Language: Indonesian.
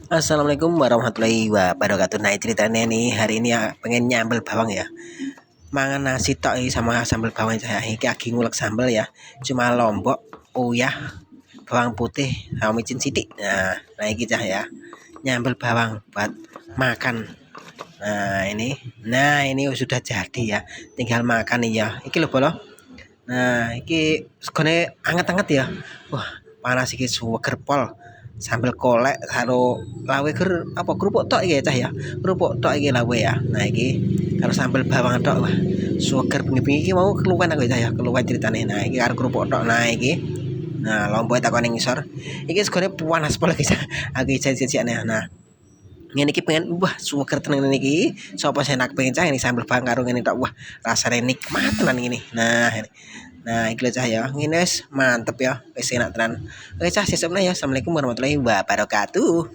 Assalamualaikum warahmatullahi wabarakatuh. Nah, ceritanya nih hari ini ya pengen nyambel bawang ya. Mangan nasi tok iki sama sambal bawang saya. Iki lagi ngulek sambal ya. Cuma lombok, uyah, bawang putih, sama micin sidik. Nah iki cah ya. Nyambel bawang buat makan. Nah ini sudah jadi ya. Tinggal makan nih ya. Iki lho bolo. Nah, iki segone anget-anget ya. Wah, panas iki suweger pol. Sambil kolek karo lawe apa kerupuk tok iki ya, Cah ya. Kerupuk tok iki lawe ya. Nah, iki karo sambel bawang tok. Wah, suweger bengi-bengi iki mau keluwen aku ya, Cah ya. Keluwen ceritane. Nah, iki karo kerupuk tok. Nah, iki lomboe takon ning ngisor. Iki segone panas pol iki, Cah. Aku ijak-ijakne. Nah, ngene iki pengen wah suweger tenan iki. Sapa sing enak pengen cah ini sambel bawang karo ngene tok. Wah, rasane nikmat tenan ini. Nah, iki lho Cah ya. Ngene wis mantep ya. Wis enak tenan. Oke Cah, sesuk meneh ya. Assalamualaikum warahmatullahi wabarakatuh.